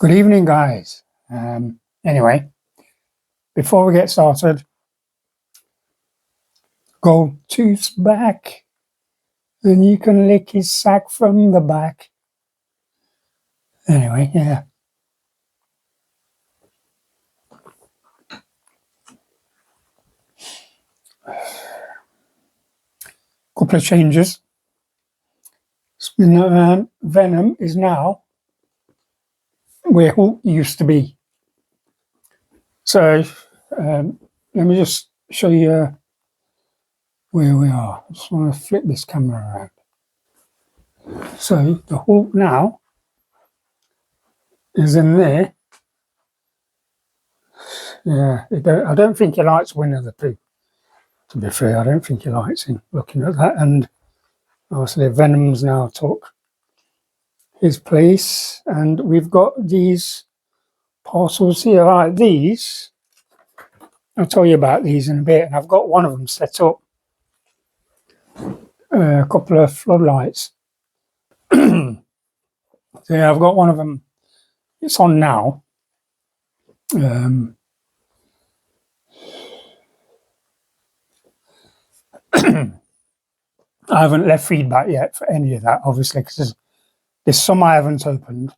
Good evening, guys. Anyway, before we get started, go tooth's back, and you can lick his sack from the back. Anyway, yeah. Couple of changes. Venom is now where Hulk used to be. So, let me just show you where we are. I just want to flip this camera around. So, the Hulk now is in there. Yeah, I don't think he likes Winnie the Pooh. To be fair, I don't think he likes him looking at that. And obviously, Venom's now took his place, and we've got these parcels here. Like these, I'll tell you about these in a bit. And I've got one of them set up. A couple of floodlights. So yeah, I've got one of them. It's on now. I haven't left feedback yet for any of that, obviously, because there's some I haven't opened.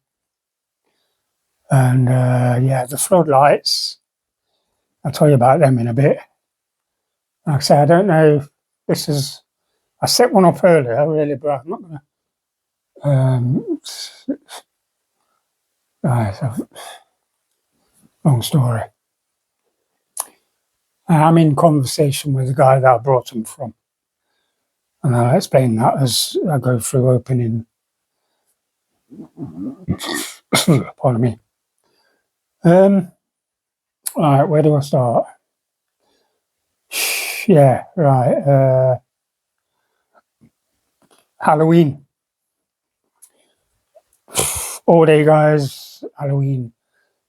And yeah, the floodlights, I'll tell you about them in a bit. Like I say, I don't know. I set one up earlier, really, but I'm not going to. Long story. I'm in conversation with the guy that I brought them from. And I'll explain that as I go through opening. Pardon me. All right, where do I start? Yeah, right. Halloween. All day, guys. Halloween.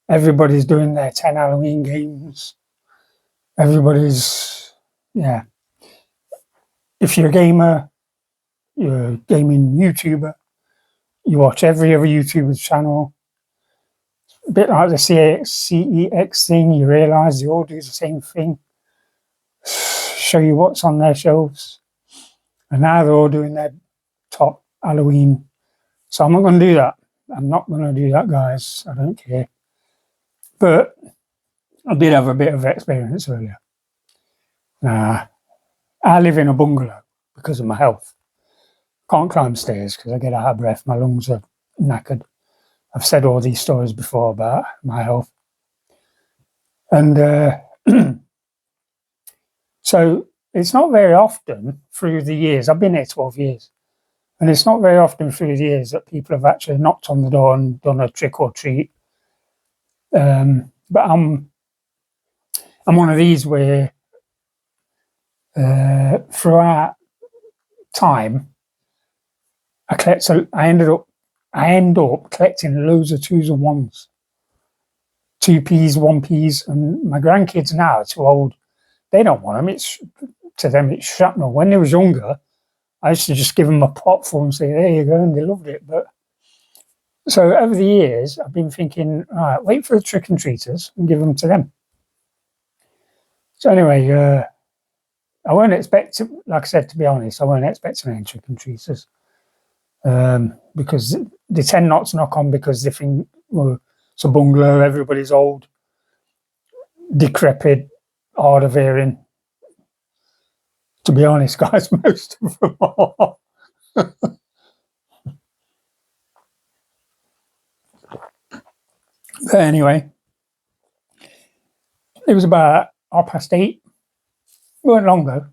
Everybody's doing their 10 Halloween games. Everybody's, yeah. If you're a gamer, you're a gaming YouTuber, you watch every other YouTuber's channel. A bit like the CEX thing, you realise they all do the same thing. Show you what's on their shelves. And now they're all doing their top Halloween. So I'm not going to do that. I'm not going to do that, guys. I don't care. But I did have a bit of experience earlier. I live in a bungalow because of my health. Can't climb stairs because I get out of breath. My lungs are knackered. I've said all these stories before about my health. And so it's not very often through the years. I've been here 12 years. And it's not very often through the years that people have actually knocked on the door and done a trick or treat. But I'm one of these where throughout time, I end up collecting loads of 2s and 1s, 2p's, 1p's, and my grandkids now are too old. They don't want them. To them, it's shrapnel. When they was younger, I used to just give them a pot for them and say, there you go, and they loved it. But so over the years, I've been thinking, all right, wait for the trick-and-treaters and give them to them. So anyway, I won't expect, like I said, to be honest, I won't expect any trick-and-treaters. Because they tend not to knock on because they think, well, it's a bungalow, everybody's old, decrepit, hard of hearing. To be honest, guys, most of them are. But anyway, it was about 8:30. It weren't long ago.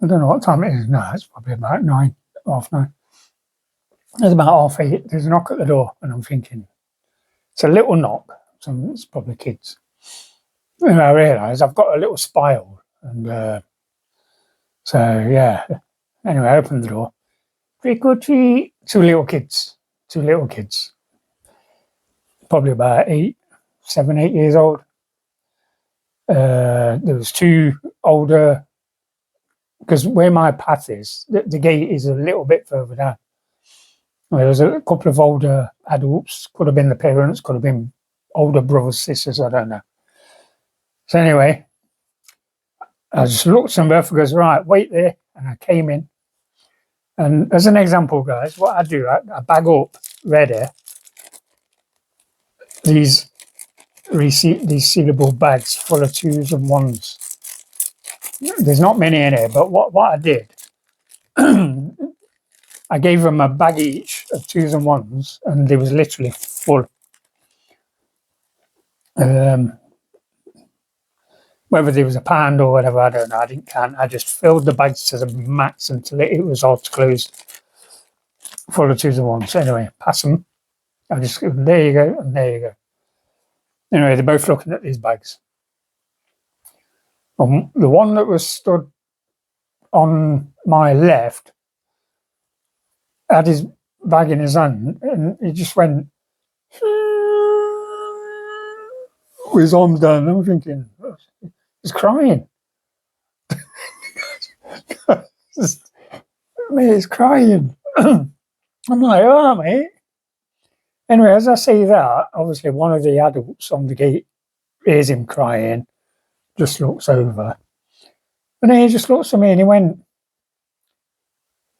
I don't know what time it is now. It's probably about 9, 9:30. It's about 8:30. There's a knock at the door, and I'm thinking, it's a little knock. So it's probably kids. And I realise I've got a little spile, and so yeah. Anyway, I opened the door. Trick or treat. Two little kids. Probably about 7, 8 years old. There was 2 older, because where my path is, the gate is a little bit further down. Well, there was a couple of older adults, could have been the parents, could have been older brothers, sisters, I don't know. So anyway, I just looked at them both and goes, right, wait there. And I came in. And as an example, guys, what I do, I bag up ready these these sealable bags full of 2s and 1s. There's not many in here, but what I did, I gave them a bag each of 2s and 1s, and they was literally full. Whether there was a pound or whatever, I don't know. I didn't count. I just filled the bags to the max until it was all closed, full of 2s and 1s. Anyway, pass them. I just go, there you go, and there you go. Anyway, they're both looking at these bags. The one that was stood on my left had his bag in his hand, and he just went with his arms down. I'm thinking, he's crying. Mate, he's crying. I'm like, oh, mate. Anyway, as I say that, obviously one of the adults on the gate hears him crying, just looks over. And then he just looks at me and he went,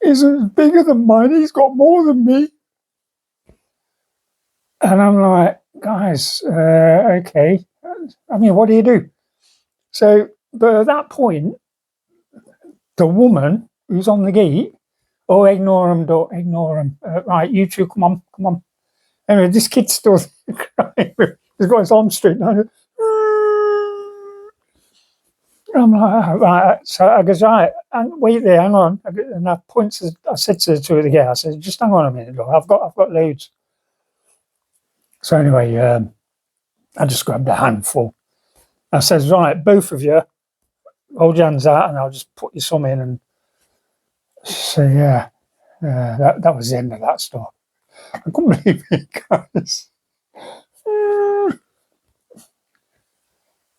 he's bigger than mine, he's got more than me. And I'm like, guys, okay. I mean, what do you do? So, but at that point, the woman who's on the gate, oh, ignore him, don't ignore him. Right, you two, come on. Anyway, this kid's still crying. He's got his arms straight now. I'm like, right. So I goes, right, wait there, hang on. And I said to the two of the girls, I said, just hang on a minute, look, I've got loads. So anyway, I just grabbed a handful. I says, right, both of you, hold your hands out and I'll just put you some in. And so, yeah, that was the end of that story. I couldn't believe it, guys.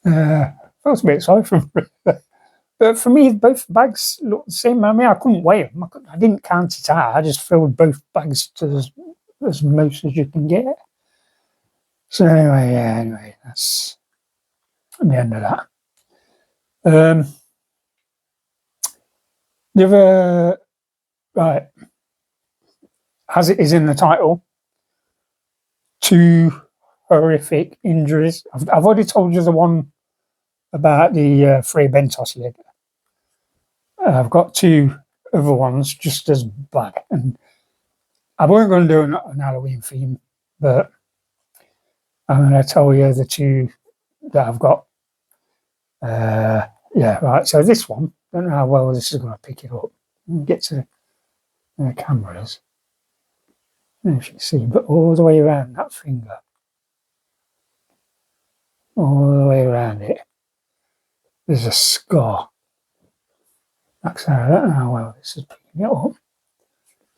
I was a bit sorry for me. But for me, both bags looked the same. I mean, I couldn't weigh them. I didn't count it out. I just filled both bags to as most as you can get. So anyway, that's the end of that. The other, right, as it is in the title, 2 horrific injuries. I've already told you the one about the Frey Bentos lid. I've got 2 other ones just as bad. And I weren't going to do an Halloween theme, but I'm going to tell you the 2 that I've got. Yeah, right. So this one, I don't know how well this is going to pick it up. Get to the cameras. I don't know if you can see, but all the way around that finger, all the way around it, there's a scar. Like so, I don't know how well this is picking it up.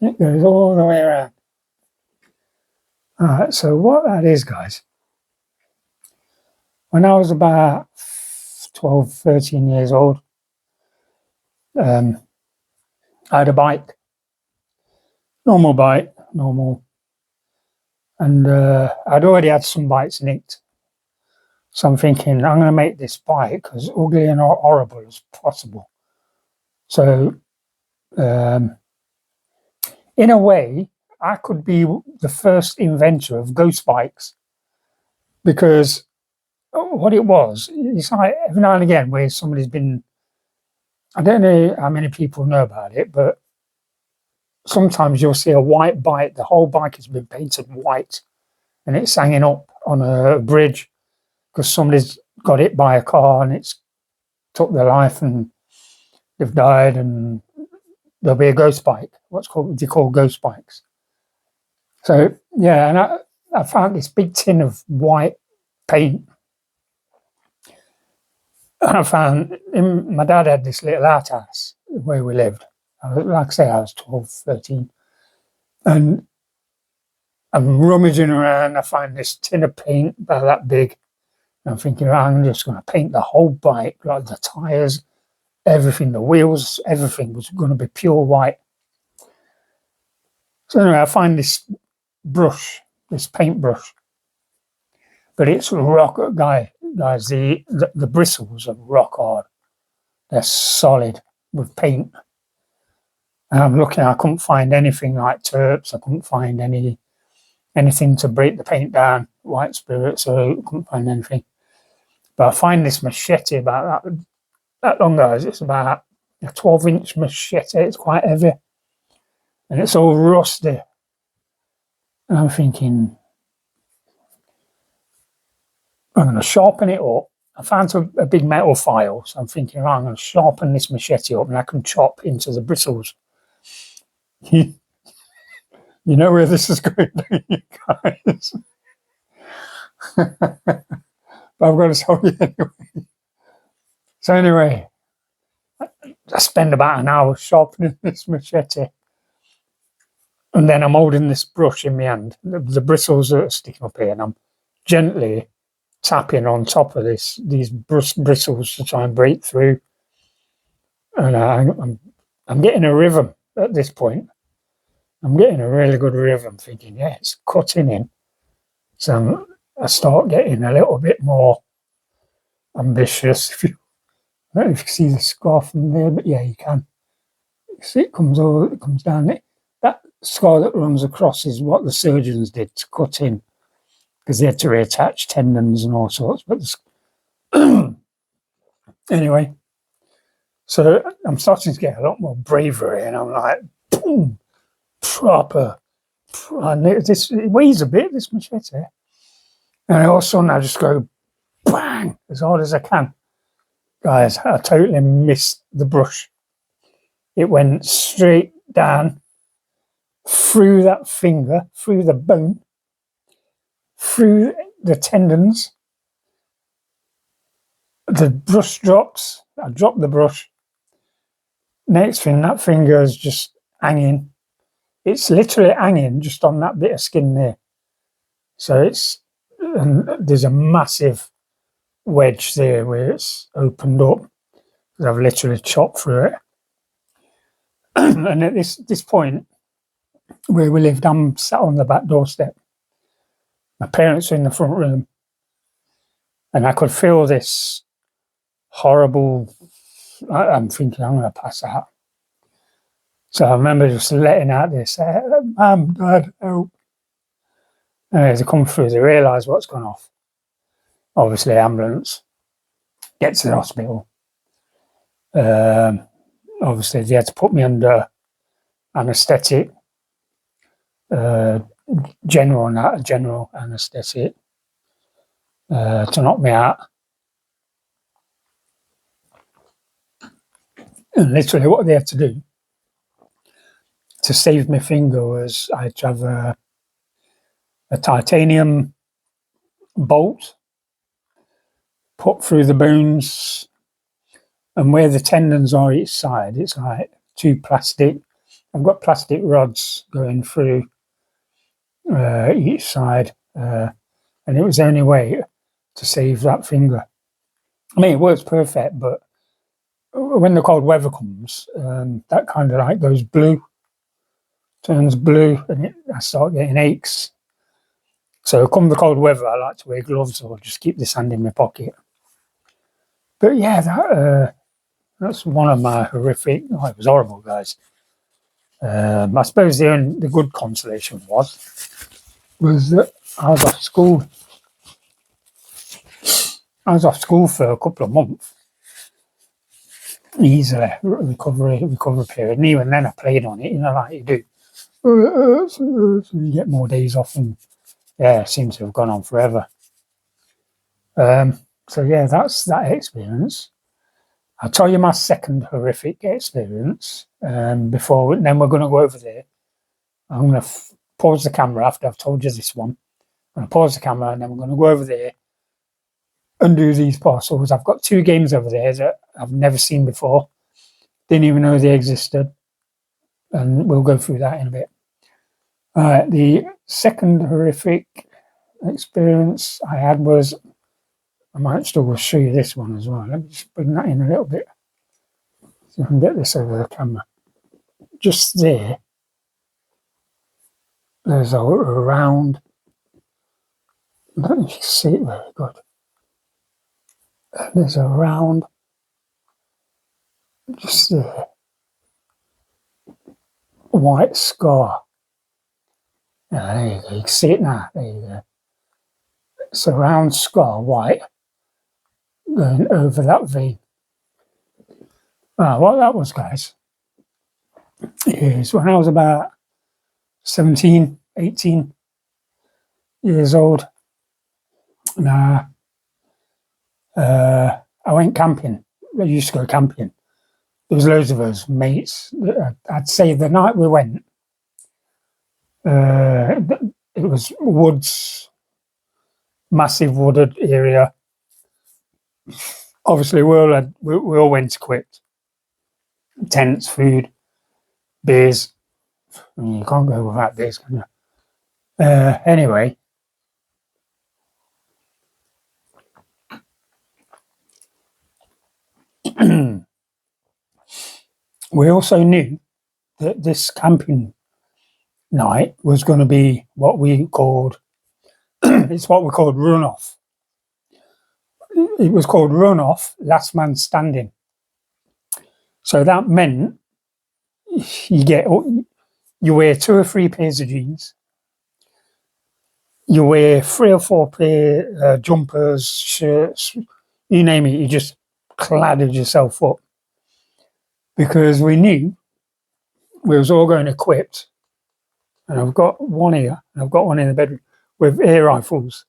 It goes all the way around. Alright, so what that is, guys, when I was about 12, 13 years old, I had a bike. Normal bike, and I'd already had some bikes nicked. So I'm thinking, I'm going to make this bike as ugly and horrible as possible. So, in a way, I could be the first inventor of ghost bikes, because what it was, it's like every now and again where somebody's been, I don't know how many people know about it, but sometimes you'll see a white bike, the whole bike has been painted white, and it's hanging up on a bridge because somebody's got hit by a car and it's took their life and they've died, and there'll be a ghost bike. They call ghost bikes. So yeah, and I found this big tin of white paint, and I found my dad had this little outhouse where we lived. Like I say, I was 12, 13, and I'm rummaging around. I find this tin of paint about that big. And I'm thinking, I'm just going to paint the whole bike, like the tyres, everything, the wheels, everything was going to be pure white. So anyway, I find this brush, this paintbrush, but it's rock, guys. The bristles are rock hard. They're solid with paint. And I'm looking, I couldn't find anything like terps. I couldn't find anything to break the paint down, white spirit, so I couldn't find anything. But I find this machete about that long, guys. It's about a 12-inch machete. It's quite heavy. And it's all rusty. And I'm thinking, I'm going to sharpen it up. I found a big metal file, so I'm thinking, I'm going to sharpen this machete up and I can chop into the bristles. You know where this is going, don't you guys? But I've got to tell you anyway. So anyway, I spend about an hour sharpening this machete. And then I'm holding this brush in my hand. The bristles are sticking up here, and I'm gently tapping on top of these bristles to try and break through. And I'm getting a rhythm at this point. I'm getting a really good rhythm, thinking, yeah, it's cutting in. So I start getting a little bit more ambitious. I don't know if you can see the scar from there, but yeah, you can. See, it comes down. That scar that runs across is what the surgeons did to cut in, because they had to reattach tendons and all sorts. But anyway, so I'm starting to get a lot more bravery, and I'm like, boom, proper. And it weighs a bit, this machete. And all of a sudden, I just go bang as hard as I can. Guys, I totally missed the brush. It went straight down through that finger, through the bone, through the tendons. The brush drops. I drop the brush. Next thing, that finger is just hanging. It's literally hanging just on that bit of skin there. So there's a massive wedge there where it's opened up. I've literally chopped through it. And at this point where we lived, I'm sat on the back doorstep. My parents are in the front room, and I could feel this horrible. I'm thinking I'm going to pass out. So I remember just letting out this, Mum, Dad, help. And as they come through, they realise what's gone off. Obviously, ambulance, get to the hospital. Obviously, they had to put me under anaesthetic, general anaesthetic, to knock me out. And literally what they had to do to save my finger was I had to have a titanium bolt put through the bones, and where the tendons are each side, it's like I've got plastic rods going through each side, and it was the only way to save that finger. I mean, it works perfect, but when the cold weather comes, that kind of like goes blue, turns blue, and I start getting aches. So come the cold weather, I like to wear gloves or just keep this hand in my pocket. But yeah, that's one of my horrific. Oh, it was horrible, guys. I suppose the good consolation was that I was off school. I was off school for a couple of months, easily recovery period, and even then I played on it, like you do. So you get more days off, and yeah, it seems to have gone on forever. So yeah, that's that experience. I'll tell you my second horrific experience before. Then we're going to go over there. I'm going to pause the camera after I've told you this one. I'm going to pause the camera, and then we're going to go over there and do these parcels. I've got 2 games over there that I've never seen before. Didn't even know they existed. And we'll go through that in a bit. The second horrific experience I had was, I might still show you this one as well. Let me just bring that in a little bit so I can get this over the camera. Just there There's a round. Let me see it very good. There's a round, just a white scar. Yeah, there you go. You can see it now. There you go. It's a round scar, white, going over that vein. What that was, guys, is when I was about 17, 18 years old, and I went camping. I used to go camping. There was loads of us mates. I'd say the night we went, it was woods, massive wooded area. Obviously, we all went equipped. Tents, food, beers. I mean, you can't go without beers, can you? Anyway, we also knew that this camping night was going to be what we called it's what we called run off. It was called run off, last man standing. So that meant you wear 2 or 3 pairs of jeans, you wear 3 or 4 pair jumpers, shirts, you name it. You just cladded yourself up, because we knew we was all going equipped. And I've got one here, and I've got one in the bedroom with air rifles.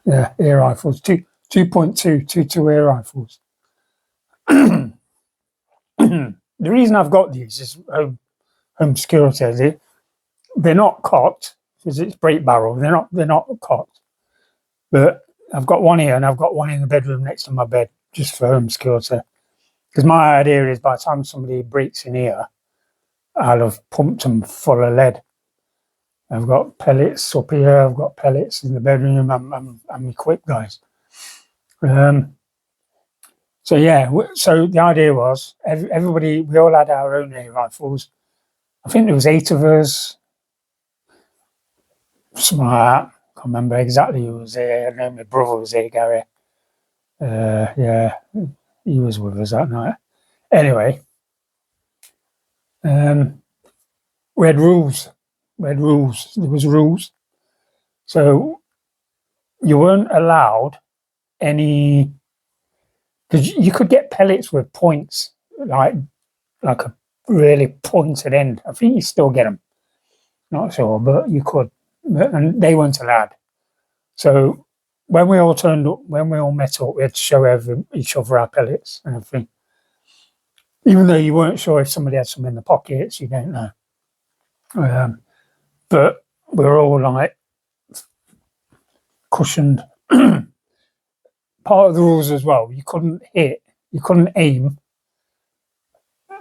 Yeah, air rifles, 2.2 air rifles. The reason I've got these is home security. They're not cocked because it's break barrel. They're not cocked. But I've got one here, and I've got one in the bedroom next to my bed, just for home security. Because my idea is, by the time somebody breaks in here, I'll have pumped them full of lead. I've got pellets up here. I've got pellets in the bedroom. I'm equipped, guys. So yeah. So the idea was everybody. We all had our own air rifles. I think there was 8 of us. Something like that. Can't remember exactly who was there. I know my brother was there, Gary. Yeah, he was with us that night. Anyway, we had rules. There was rules. So you weren't allowed any, because you could get pellets with points, like a really pointed end. I think you still get them. Not sure, but you could. And they weren't allowed. So when we all turned up, when we all met up, we had to show each other our pellets and everything. Even though you weren't sure if somebody had some in the pockets, you don't know. But we were all like cushioned. Part of the rules as well, you couldn't aim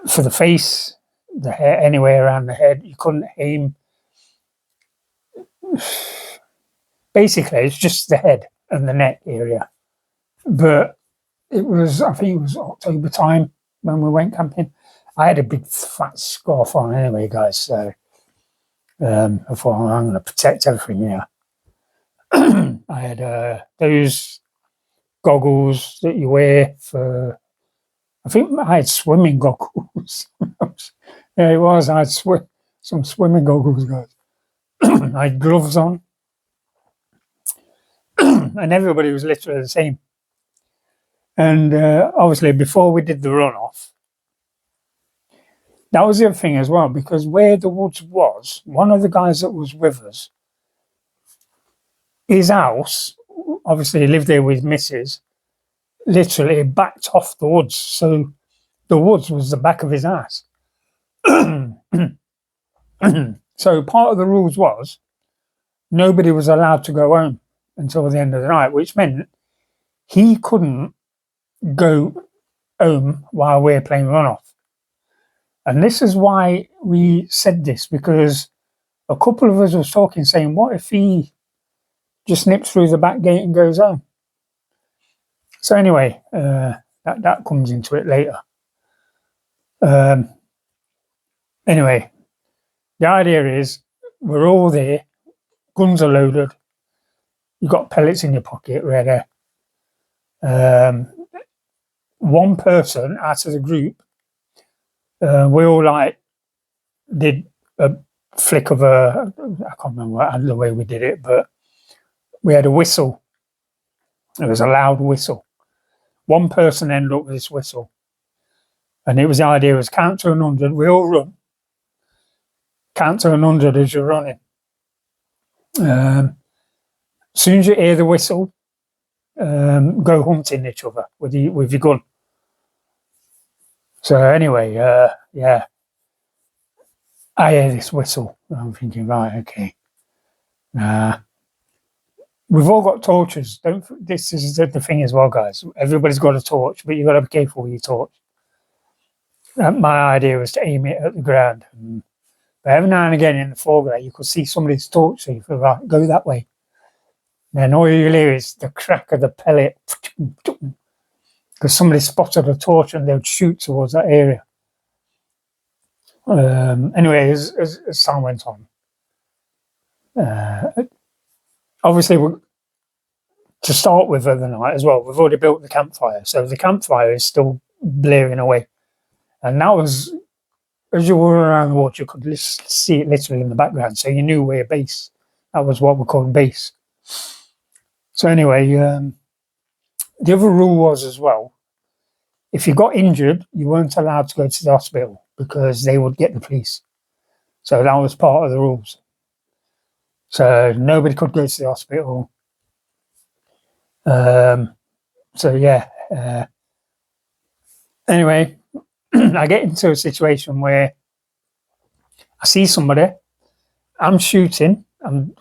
for the face, the hair, anywhere around the head. You couldn't aim. Basically, it's just the head and the neck area. But I think it was October time when we went camping. I had a big fat scarf on anyway, guys. So I thought, I'm going to protect everything here. I had those goggles that you wear for. I think I had swimming goggles. Yeah, it was. I had some swimming goggles, guys. I had gloves on, and everybody was literally the same. And obviously, before we did the runoff, that was the other thing as well, because where the woods was, one of the guys that was with us, his house, obviously he lived there with Mrs., literally backed off the woods. So the woods was the back of his house. So part of the rules was nobody was allowed to go home until the end of the night, which meant he couldn't go home while we're playing runoff. And this is why we said this, because a couple of us was talking, saying, what if he just nips through the back gate and goes home? So anyway, that comes into it later. Anyway, The idea is we're all there, guns are loaded, you've got pellets in your pocket ready. One person out of the group, we all like did a flick of I can't remember the way we did it, but we had a whistle. It was a loud whistle. One person ended up with this whistle. And it was the idea was count to 100, we all run. Count to 100 as you're running. As soon as you hear the whistle, go hunting each other with your gun. So anyway, yeah, I hear this whistle. I'm thinking, right, okay. We've all got torches. This is the thing as well, guys. Everybody's got a torch, but you've got to be careful with your torch. My idea was to aim it at the ground. But every now and again in the foreground, you could see somebody's torch, so you feel, right, go that way. Then all you hear is the crack of the pellet because somebody spotted a torch and they would shoot towards that area. Anyway, as time went on, obviously, to start with the night as well, we've already built the campfire, so the campfire is still blaring away, and that was, as you were around the water, you could see it literally in the background, so you knew where base. That was what we called base. So anyway, the other rule was as well, if you got injured, you weren't allowed to go to the hospital because they would get the police. So that was part of the rules. So nobody could go to the hospital. So yeah. Anyway, I get into a situation where I see somebody, I'm shooting, I'm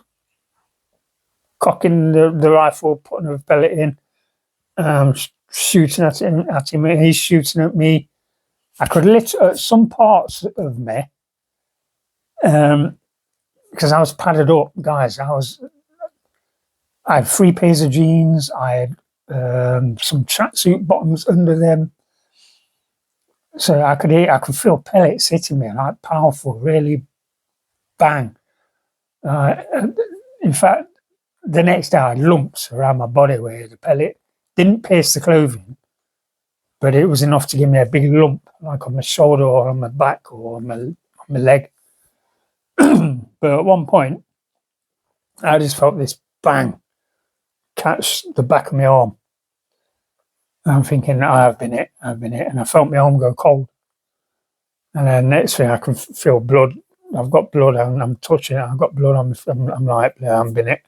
cocking the rifle, putting a pellet in, shooting at him, and he's shooting at me. I could at some parts of me, because I was padded up, guys. I had 3 pairs of jeans. I had some tracksuit bottoms under them, so I could feel pellets hitting me, like powerful, really bang. In fact, the next day I had lumps around my body where the pellet didn't pierce the clothing, but it was enough to give me a big lump, like on my shoulder or on my back or on my leg. But at one point, I just felt this bang catch the back of my arm. And I'm thinking, I've been hit, and I felt my arm go cold. And then next thing I can feel blood. I've got blood, and I'm touching it. I've got blood on me. I'm like, yeah, I've been hit.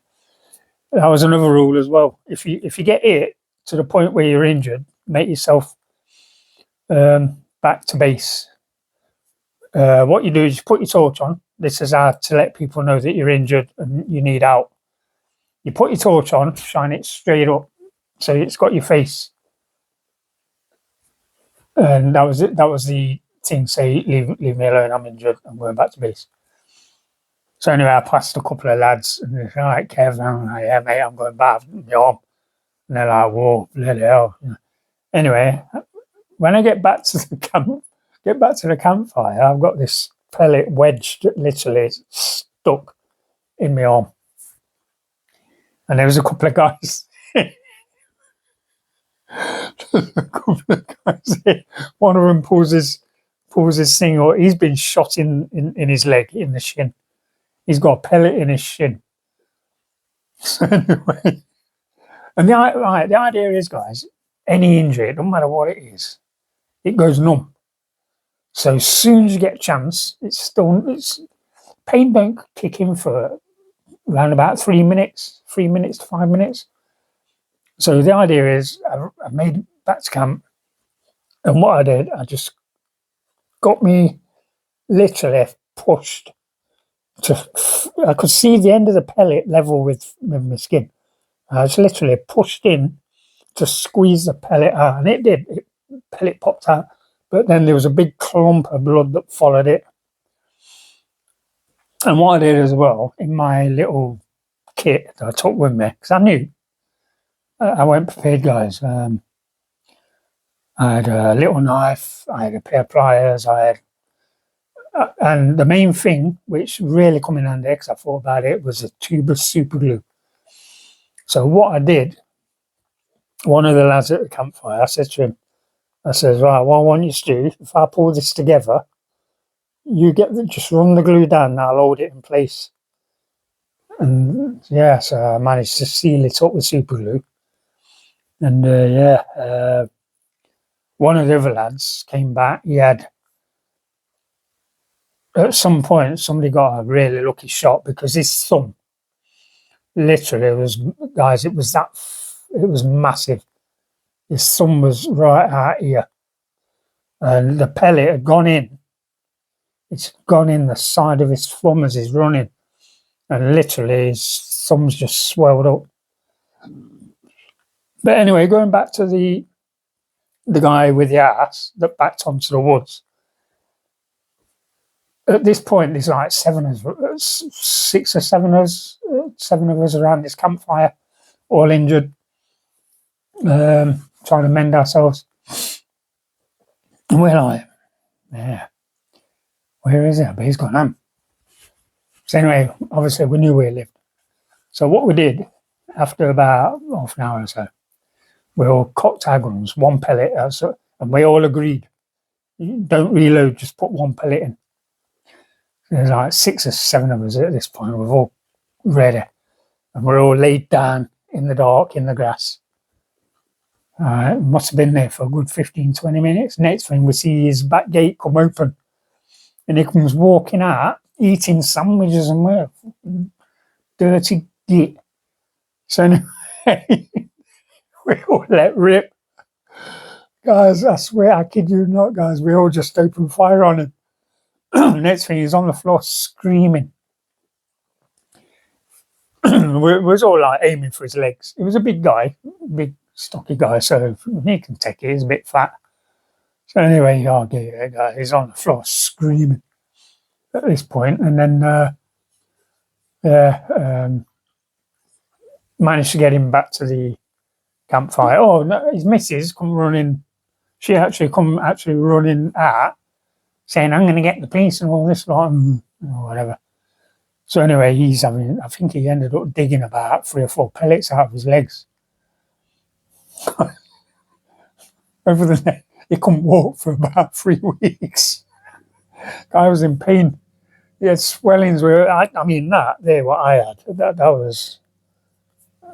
That was another rule as well. If you get hit to the point where you're injured, make yourself back to base. What you do is you put your torch on. This is how to let people know that you're injured and you need out. You put your torch on, shine it straight up, so it's got your face. And that was it. That was the thing. Say, leave me alone. I'm injured. I'm going back to base. So anyway, I passed a couple of lads, and they're like, "Kev," I'm like, "Yeah, mate, I'm going back." My arm. And they're like, "Whoa, bloody hell!" Anyway, when I get back to the campfire, I've got this pellet wedged, literally stuck in my arm, and there was a couple of guys. One of them pulls his thing, or he's been shot in his leg, in the shin. He's got a pellet in his shin. So anyway, and the idea is, guys, any injury, it doesn't matter what it is, it goes numb. So as soon as you get a chance, it's pain don't kick in for around about 3 minutes, 3 minutes to 5 minutes. So the idea is, I made it back to camp, and what I did, I just got me literally pushed I could see the end of the pellet level with my skin. I was literally pushed in to squeeze the pellet out, and it did. Pellet popped out, but then there was a big clump of blood that followed it. And what I did as well, in my little kit that I took with me, because I knew I went prepared, guys. I had a little knife, I had a pair of pliers, I And the main thing, which really come in handy, because I thought about it, was a tube of super glue. So what I did, one of the lads at the campfire, I said to him, I says, right, what I want you to do, if I pull this together, you just run the glue down and I'll hold it in place. And yeah, so I managed to seal it up with super glue. And one of the other lads came back. He had, at some point, somebody got a really lucky shot because his thumb, literally, it was massive. His thumb was right out here. And the pellet had gone in. It's gone in the side of his thumb as he's running. And literally, his thumb's just swelled up. But anyway, going back to the guy with the ass that backed onto the woods. At this point, there's like 6 or 7 of us, 7 of us around this campfire, all injured, trying to mend ourselves. And we're like, yeah, where is it? But he's gone home. So anyway, obviously we knew where he lived. So what we did, after about half an hour or so, we all cocked our guns, one pellet, and we all agreed, don't reload, just put one pellet in. There's like 6 or 7 of us at this point. We're all ready. And we're all laid down in the dark, in the grass. Must have been there for a good 15, 20 minutes. Next thing we see his back gate come open. And he comes walking out, eating sandwiches and we're dirty git. So anyway, we all let rip. Guys, I swear, I kid you not, guys, we all just opened fire on him. Next thing, he's on the floor screaming. We was all like aiming for his legs. He was a big guy, big stocky guy, so he can take it. He's a bit fat. So anyway, he's on the floor screaming at this point, and then managed to get him back to the campfire. Oh no, his missus come running. She actually running out, saying, "I'm going to get the police and all this lot and whatever." So anyway, I think he ended up digging about 3 or 4 pellets out of his legs. Over the neck, he couldn't walk for about 3 weeks. I was in pain. He had swellings. What I had.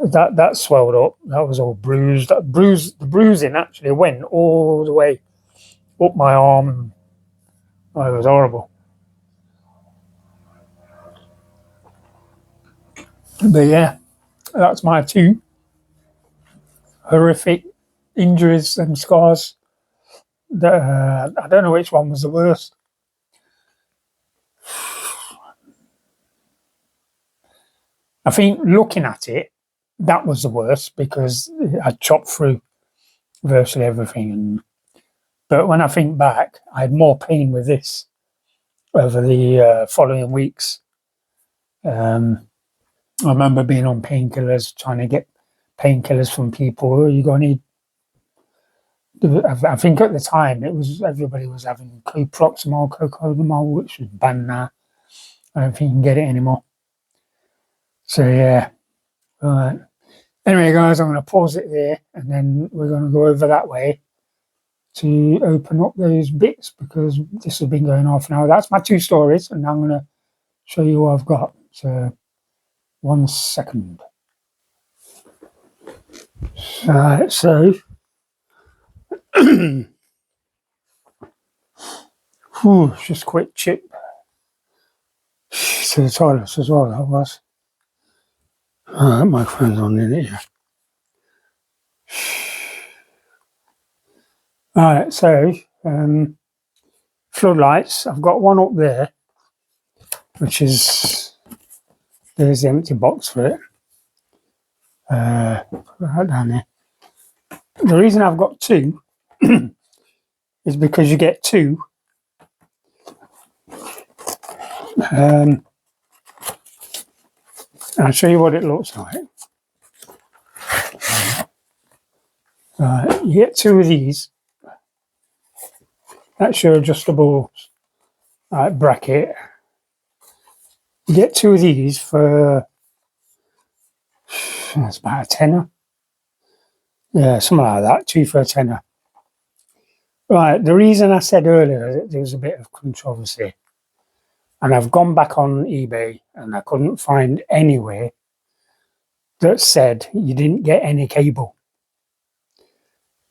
That swelled up. That was all bruised. The bruising actually went all the way up my arm. Oh, it was horrible. But yeah, that's my 2 horrific injuries and scars. I don't know which one was the worst. I think looking at it, that was the worst because I chopped through virtually everything. But when I think back, I had more pain with this over the following weeks. I remember being on painkillers, trying to get painkillers from people. Oh, you're going to need. I think at the time everybody was having cocodamol, which was banned now. I don't think you can get it anymore. So yeah, right. Anyway, guys, I'm going to pause it there, and then we're going to go over that way to open up those bits because this has been going half an hour. That's my 2 stories, and I'm going to show you what I've got. So, 1 second. Right, so just a quick chip to the toilets as well, that was. Alright, my phone's on in it, yeah. Alright, so floodlights. I've got one up there, which is, there's the empty box for it. Right down there. The reason I've got 2 is because you get 2 I'll show you what it looks like. You get 2 of these. That's your adjustable bracket. You get 2 of these for, that's about a tenner. Yeah, something like that, 2 for a tenner. Right, the reason I said earlier that there was a bit of controversy, and I've gone back on eBay and I couldn't find anywhere that said you didn't get any cable.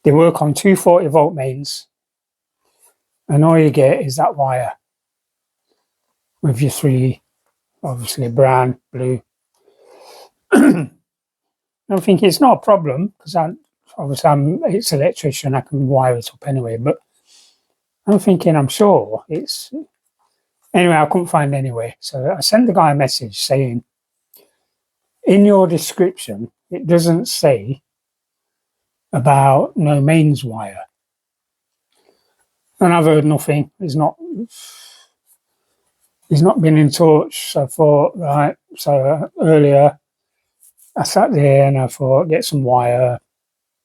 They work on 240-volt mains, and all you get is that wire with your 3, obviously brown, blue. I think it's not a problem because it's electrician, I can wire it up anyway, but I'm thinking, I'm sure it's... Anyway, I couldn't find anywhere. So I sent the guy a message saying, in your description, it doesn't say about no mains wire. And I've heard nothing. He's not been in touch. So I thought, right, so earlier I sat there and I thought, get some wire,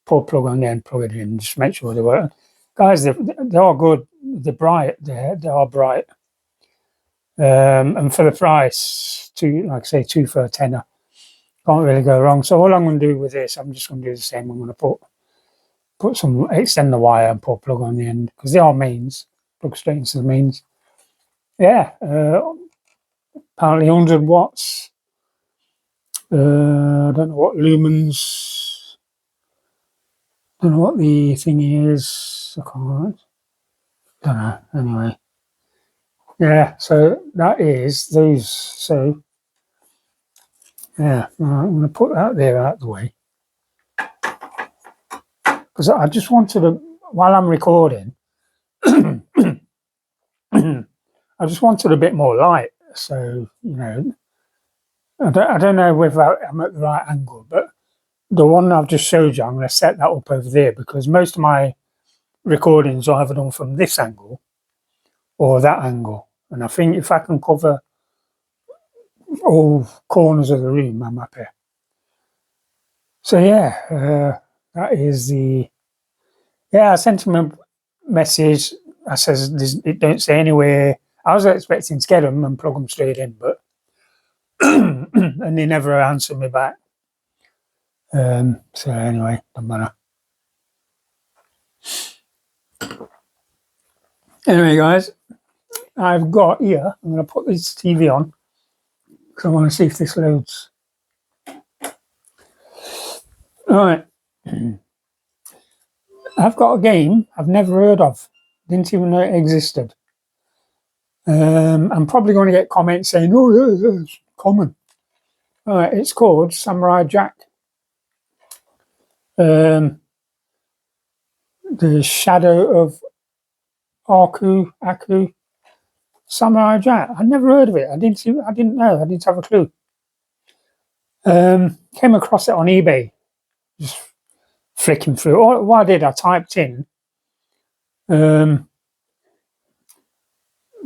pull a plug on there and plug it in, just make sure they work. Guys, they are good. They're bright. They are bright. And for the price, like I say, 2 for a tenner, can't really go wrong. So all I'm going to do with this, I'm just going to do the same. I'm going to extend the wire and put a plug on the end because they are mains. Plug straight into the mains. Yeah, apparently 100 watts. I don't know what lumens. Don't know what the thing is. I can't. Don't know. Anyway. Yeah, so that is those. So, yeah, I'm going to put that there out of the way. Because I just wanted to, while I'm recording, I just wanted a bit more light. So, I don't know whether I'm at the right angle, but the one I've just showed you, I'm going to set that up over there because most of my recordings are either done from this angle or that angle. And I think if I can cover all corners of the room, I'm happy. So yeah, that is the... Yeah, I sent him a message. I says, it don't say anywhere. I was expecting to get them and plug them straight in, but and they never answered me back. So anyway, doesn't matter. Anyway, guys, I've got here, I'm going to put this TV on because I want to see if this loads. Alright. I've got a game I've never heard of. Didn't even know it existed. I'm probably going to get comments saying, oh, yeah, it's common. Alright, it's called Samurai Jack. The Shadow of Aku, Samurai Jack. I never heard of it. I didn't know. I didn't have a clue. Came across it on eBay. Just flicking through. What I did, I typed in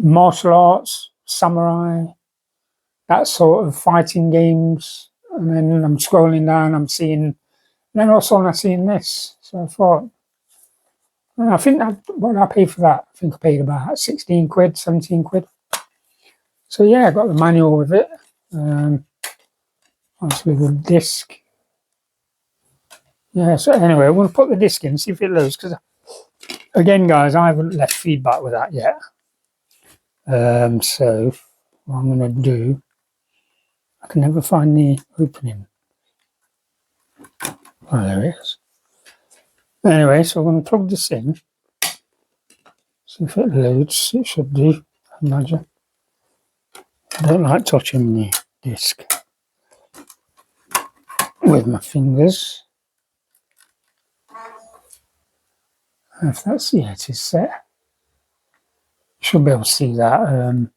martial arts, samurai, that sort of fighting games, and then I'm scrolling down, I'm seeing, and then all of a sudden I'm seeing this. So I thought, I think what did I pay for that? I think I paid about 16 quid, 17 quid. So yeah, I got the manual with it. Obviously the disc. Yeah, so anyway, I'm going to put the disc in, see if it loads, because again, guys, I haven't left feedback with that yet. So what I'm going to do, I can never find the opening. Oh, there it is. Anyway, so I'm going to plug this in, see if it loads. It should do, I imagine. I don't like touching the disc with my fingers. If that's, yeah, it is set. You should be able to see that. I'm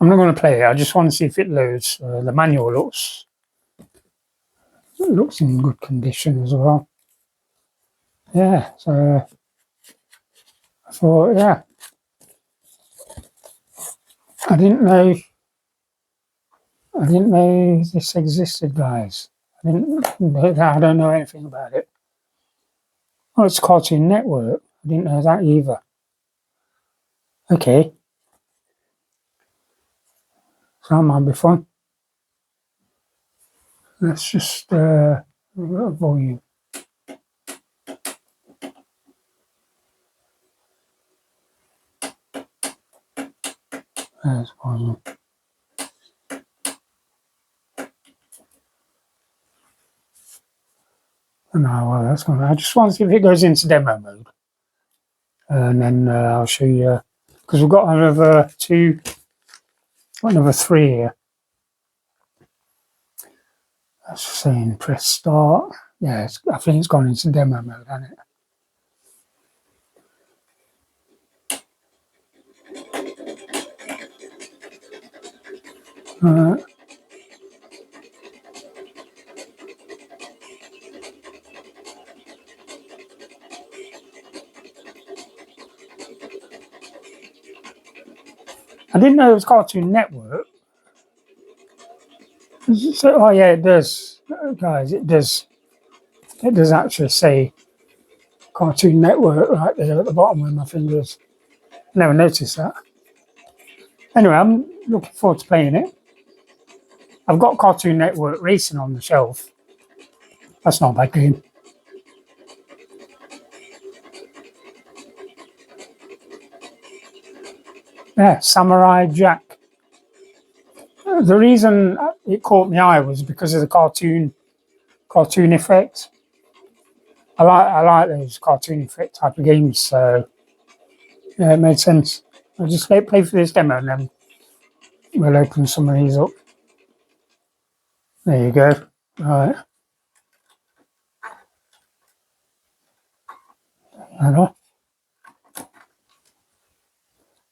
not going to play it, I just want to see if it loads. The manual looks in good condition as well. Yeah, so I thought, yeah. I didn't know this existed, guys. I don't know anything about it. Oh, it's Cartoon Network. I didn't know that either. Okay. So that might be fun. Let's just volume. There's volume. No, well, that's going. I just want to see if it goes into demo mode, and then I'll show you because we've got another three here. That's saying press start. Yeah, I think it's gone into demo mode, hasn't it? I didn't know it was Cartoon Network. So, oh yeah, it does, guys. It does. It does actually say Cartoon Network right there at the bottom with my fingers. Never noticed that. Anyway, I'm looking forward to playing it. I've got Cartoon Network Racing on the shelf. That's not a bad game. Yeah, Samurai Jack. The reason it caught my eye was because of the cartoon effect. I like those cartoon effect type of games, so yeah, it made sense. I'll just play for this demo and then we'll open some of these up. There you go. Right. Hello.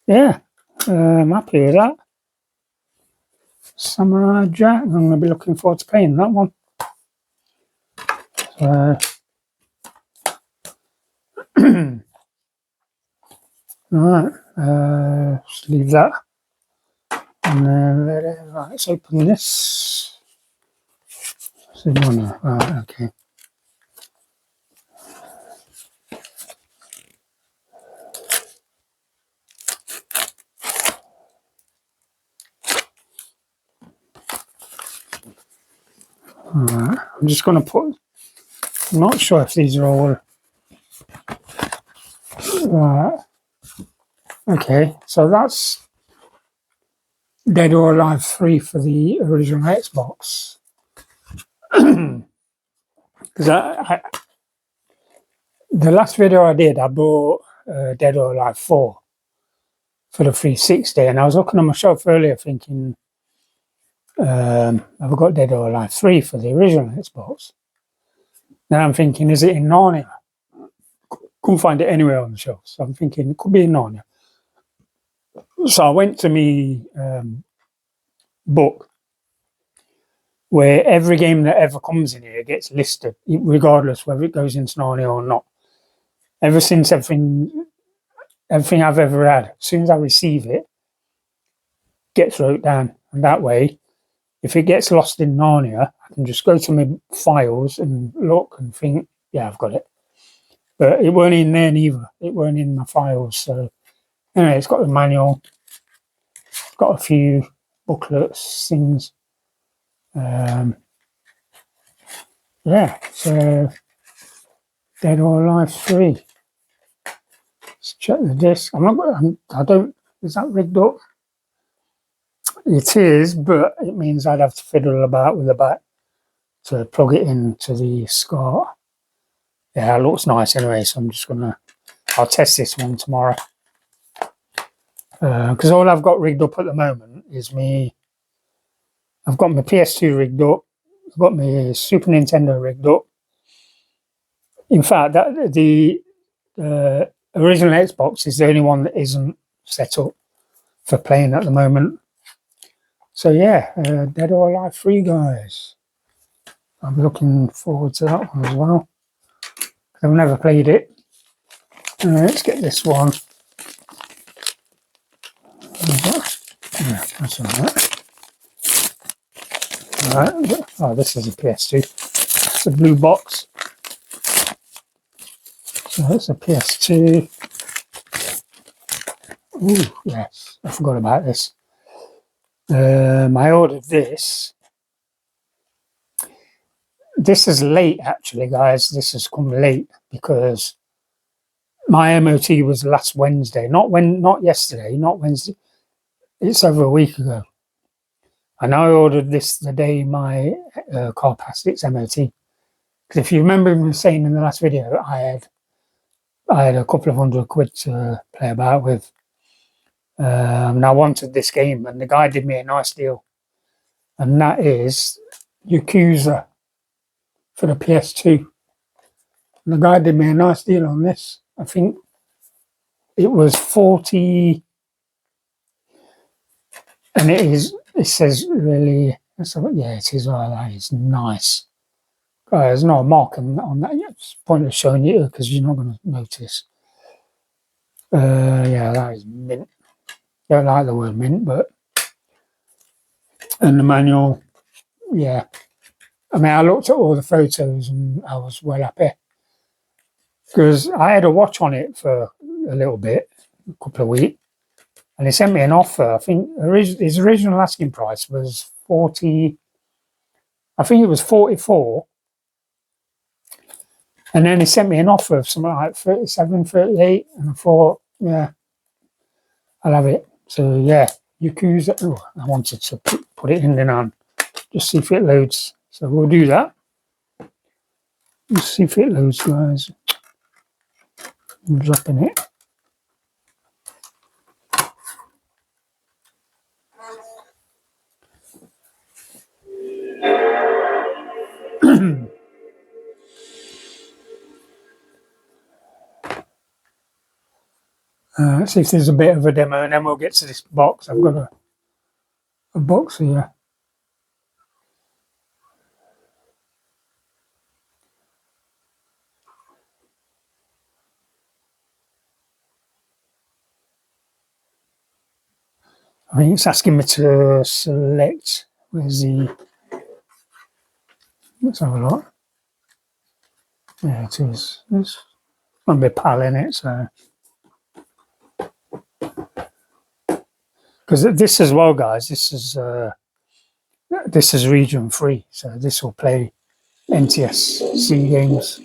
Yeah, I'm happy with that. Samurai Jack. I'm going to be looking forward to playing that one. Right, just leave that. And then right, let's open this. Right, okay. Alright, I'm just going to put. I'm not sure if these are all. Right. Okay, so that's Dead or Alive 3 for the original Xbox. Because the last video I did, I bought Dead or Alive 4 for the 360, and I was looking on my shelf earlier thinking, I've got Dead or Alive 3 for the original Xbox. Now I'm thinking, is it in Narnia? Couldn't find it anywhere on the shelf, so I'm thinking it could be in Narnia. So I went to me book where every game that ever comes in here gets listed, regardless whether it goes into Narnia or not. Ever since everything I've ever had, as soon as I receive it, gets wrote down. And that way, if it gets lost in Narnia, I can just go to my files and look and think, yeah, I've got it. But it weren't in there neither. It weren't in my files. So anyway, it's got the manual. It's got a few booklets, things. Yeah, so Dead or Alive 3. Let's check the disc. Is that rigged up? It is, but it means I'd have to fiddle about with the back to plug it into the SCART. Yeah, it looks nice anyway, so I'll test this one tomorrow. Because all I've got rigged up at the moment is I've got my PS2 rigged up, I've got my Super Nintendo rigged up. In fact, the original Xbox is the only one that isn't set up for playing at the moment. So yeah, Dead or Alive 3, guys. I'm looking forward to that one as well. I've never played it. Let's get this one. Yeah, that's alright. Alright, oh, this is a PS2. It's a blue box. So it's a PS2. Ooh, yes, I forgot about this. I ordered this. This is late, actually, guys. This has come late because my MOT was last Wednesday. Not yesterday, not Wednesday. It's over a week ago. And I ordered this the day my car passed its MOT. Because if you remember me saying in the last video, I had a couple of £100 to play about with. And I wanted this game, and the guy did me a nice deal. And that is Yakuza for the PS2. And the guy did me a nice deal on this. I think it was 40, and it says really, yeah, it is. That is nice. There's not a mark on that yet. It's pointless showing you because you're not going to notice. Yeah, that is mint. Don't like the word mint, but and the manual, yeah. I mean, I looked at all the photos and I was well happy because I had a watch on it for a little bit, a couple of weeks, and he sent me an offer. I think his original asking price was 40. I think it was 44. And then he sent me an offer of something like 37, 38. And I thought, yeah, I'll have it. So, yeah, Yakuza. Oh, I wanted to put it in the just see if it loads. So we'll do that. Let's see if it loads, guys. I'm dropping it. Let's see if there's a bit of a demo, and then we'll get to this box. I've got a box here. I think it's asking me to select. Where's the... Let's have a look. Yeah, it is. There's going to be a PAL in it, so... Because this as well, guys, this is region free, so this will play NTSC games.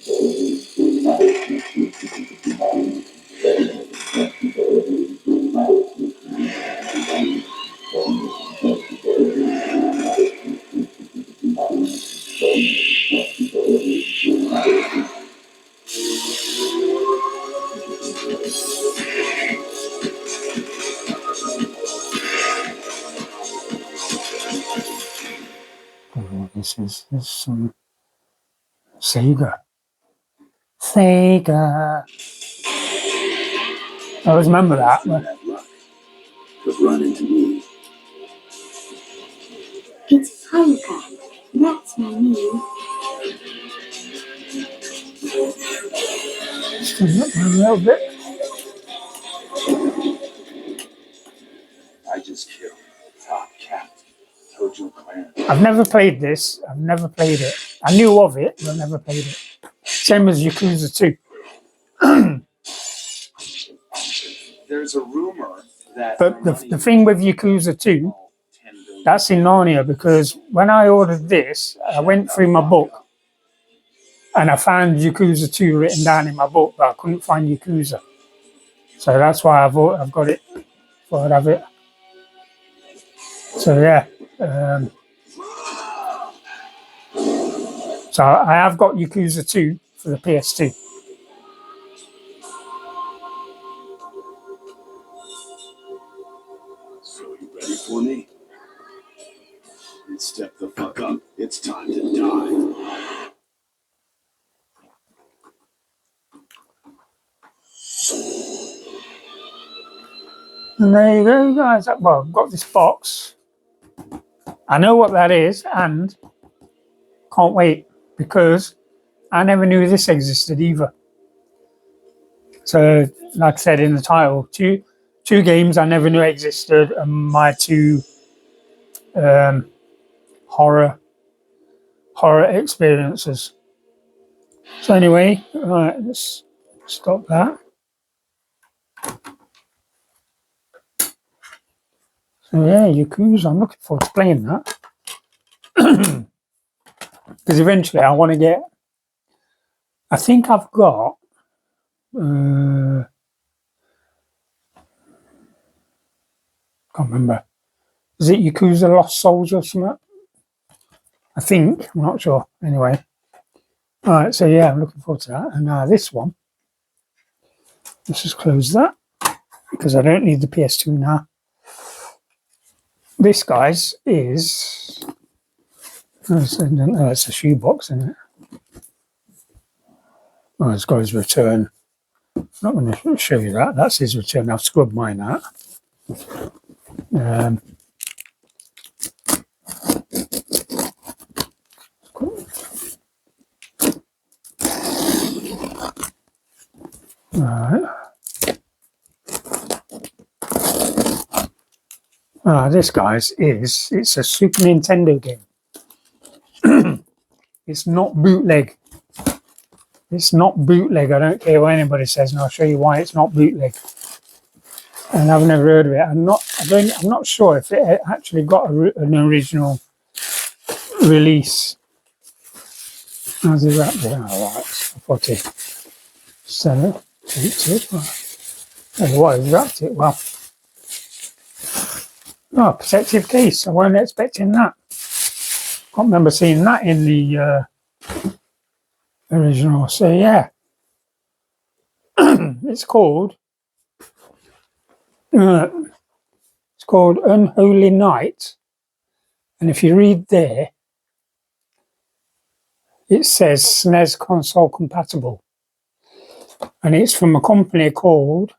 Oh, this is some Sega. I always remember that. Could run into me. It's Haruka. That's my name. Stand up a little bit. I just killed top cat. Tojo clan. I've never played this. I've never played it. I knew of it, but I've never played it. Same as Yakuza 2. There's a rumor that. But the thing with Yakuza 2, that's in Narnia, because when I ordered this, I went through my book and I found Yakuza 2 written down in my book, but I couldn't find Yakuza. So that's why I've got it. Thought I'd have it. So yeah. So I have got Yakuza 2 for the PS2. So you ready for me? Step the fuck up. It's time to die. And there you go, guys. Well, I've got this box. I know what that is, and can't wait because I never knew this existed either. So, like I said in the title, two games I never knew existed, and my two horror experiences. So anyway, all right, let's stop that. So yeah, Yakuza, I'm looking forward to playing that. Because eventually I want to get... I think I've got... can't remember. Is it Yakuza Lost Souls or something? I think. I'm not sure. Anyway. Alright, so yeah, I'm looking forward to that. And this one. Let's just close that. Because I don't need the PS2 now. This, guys, is... Oh, it's a shoebox, isn't it? Oh, it's got his return. I'm not going to show you that. That's his return. I've scrubbed mine out. This, guys, it's a Super Nintendo game. It's not bootleg. It's not bootleg. I don't care what anybody says, and I'll show you why it's not bootleg. And I've never heard of it. I'm not sure if it actually got an original release. How's it wrapped it? Oh, right, 40. So, what has wrapped it? Well, oh, protective case. I wasn't expecting that. Can't remember seeing that in the original. So yeah, it's called Unholy Night, and if you read there, it says SNES console compatible, and it's from a company called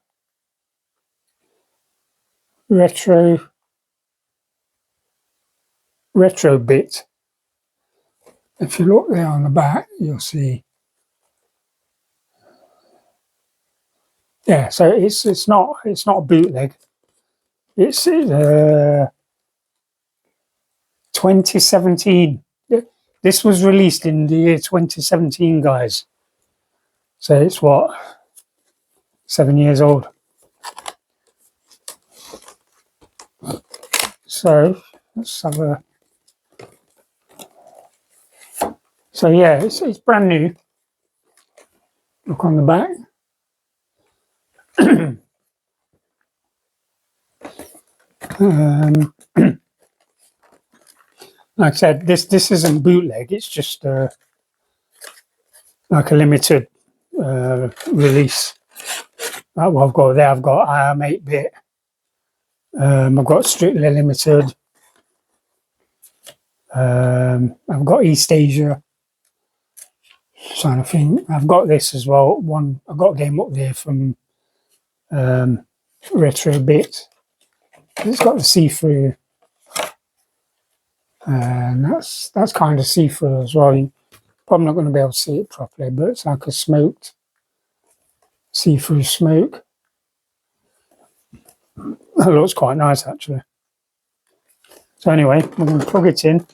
Retrobit. If you look there on the back, you'll see. Yeah, so it's not a bootleg. It's 2017. This was released in the year 2017, guys. So it's what, 7 years old. So let's have a. So yeah, it's brand new. Look on the back. Like I said, this isn't bootleg. It's just like a limited release. Like what I've got there, I've got I Am 8-bit. I've got Strictly Limited. I've got East Asia. Trying to think. I've got this as well. I've got a game up there from Retrobit. It's got the see-through, and that's kind of see-through as well. You're probably not going to be able to see it properly, but it's like a smoked see-through smoke. That looks quite nice, actually. So anyway, we're going to plug it in,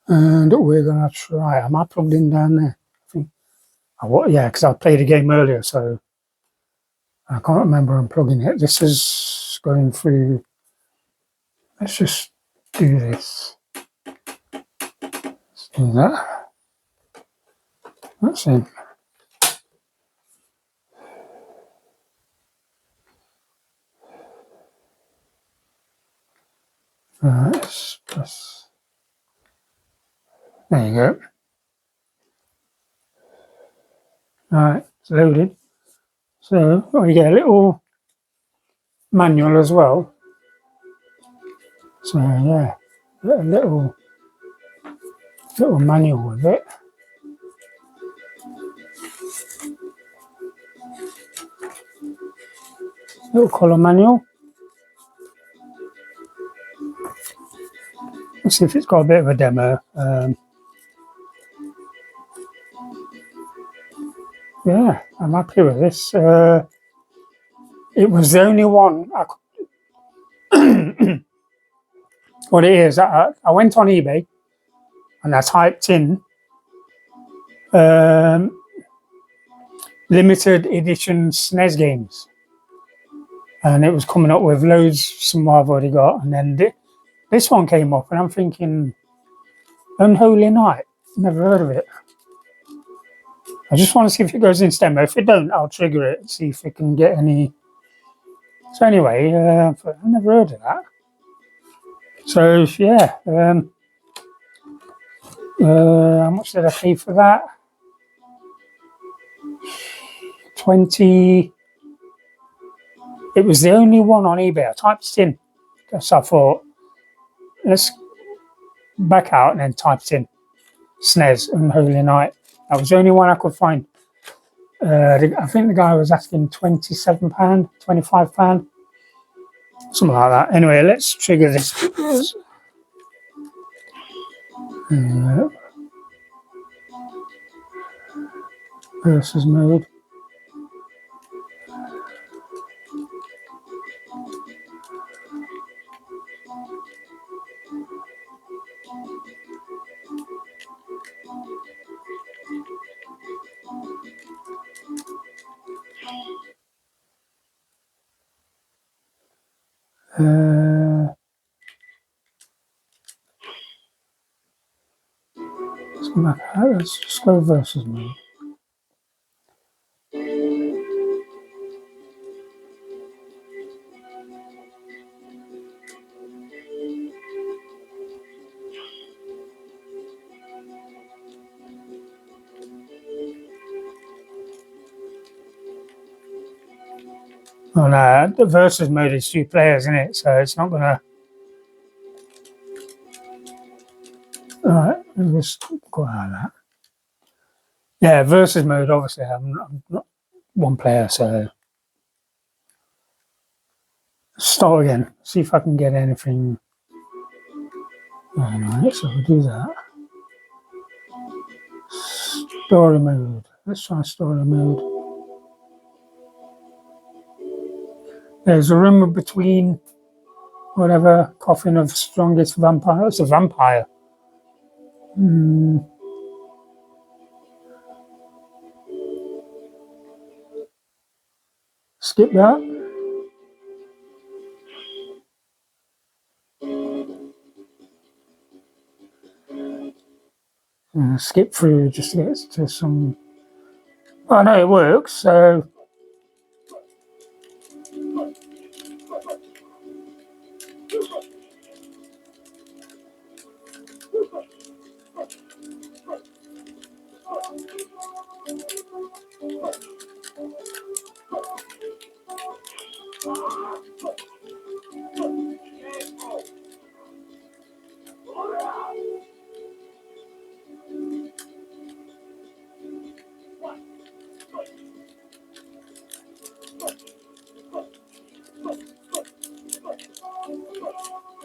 and we're going to try. Am I plugged in down there? I think. Yeah, because I played a game earlier, so I can't remember unplugging it. This is going through. Let's just do this. Let's do that. That's it. Right, there you go. Alright, it's loaded. So, you get a little manual as well. So, yeah, a little manual with it. Little colour manual. Let's see if it's got a bit of a demo. Yeah, I'm happy with this. It was the only one I could. What it is, I went on eBay and I typed in limited edition SNES games, and it was coming up with loads, some I've already got, and then this one came up, and I'm thinking, Unholy Night, never heard of it. I just want to see if it goes into demo. If it don't, I'll trigger it, see if it can get any. So anyway, I never heard of that. So yeah, how much did I pay for that? 20. It was the only one on eBay. I typed it in. So I thought, let's back out and then type it in. SNES, Unholy Night. That was the only one I could find. I think the guy was asking £27, £25, something like that. Anyway, let's trigger this. Versus mode. Let's just go versus mode. Oh no, the versus mode is 2 players, isn't it? So it's not gonna. Alright, let's go out of that. Yeah, versus mode, obviously, I'm not 1 player, so. Start again, see if I can get anything. Alright, so we'll do that. Story mode. Let's try story mode. There's a room between whatever coffin of strongest vampire. It's a vampire. Skip that. Skip through just to get to some. I know it works, so.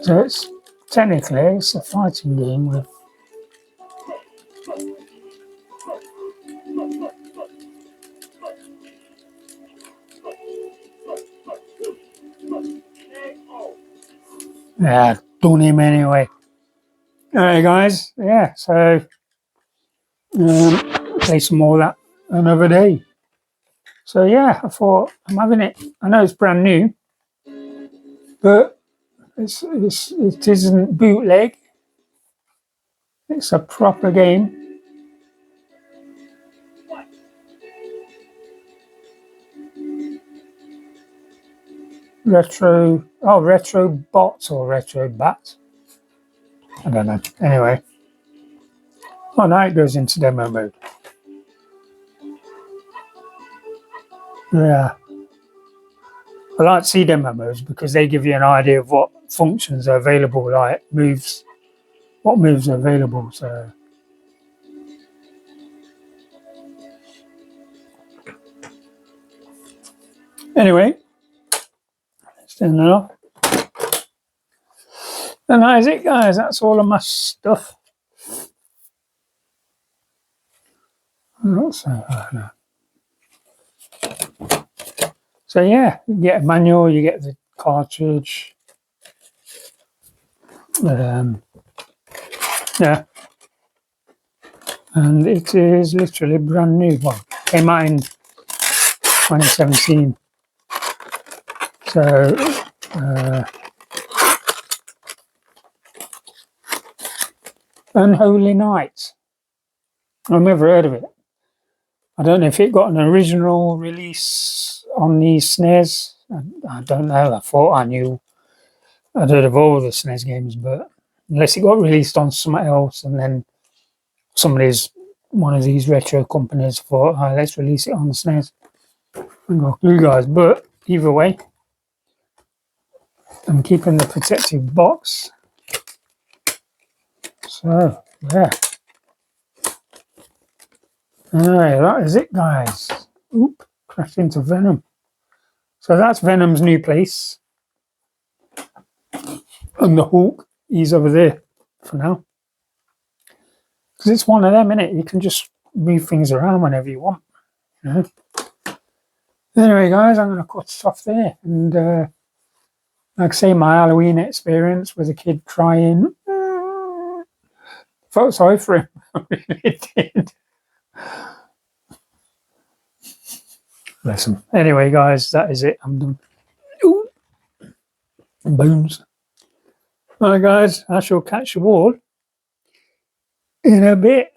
So it's technically it's a fighting game with. Yeah, done him anyway. Alright, guys. Yeah, so play some more of that another day. So yeah, I thought I'm having it. I know it's brand new, but it isn't bootleg. It's a proper game. Retro bots or retro bats. I don't know. Anyway. Oh, now it goes into demo mode. Yeah. I like to see demo modes because they give you an idea of what functions are available, like moves, what moves are available. So anyway, let's turn that off. And that is it, guys. That's all of my stuff. So yeah, you get a manual, you get the cartridge. Yeah. And it is literally brand new. Well, came out in 2017. So, Unholy Night. I've never heard of it. I don't know if it got an original release on the SNES. I don't know. I thought I knew. I'd heard of all the SNES games, but unless it got released on something else and then one of these retro companies thought, oh, let's release it on the SNES. I got you guys, but either way, I'm keeping the protective box. So, yeah. Alright, that is it, guys. Oop, crashed into Venom. So that's Venom's new place. And the Hulk, he's over there for now. Because it's one of them, innit? You can just move things around whenever you want. You know? Anyway, guys, I'm going to cut it off there. And like I say, my Halloween experience with a kid crying. Felt sorry for him. I really did. Bless him. Anyway, guys, that is it. I'm done. Ooh. Bones. Alright, guys, I shall catch you all in a bit.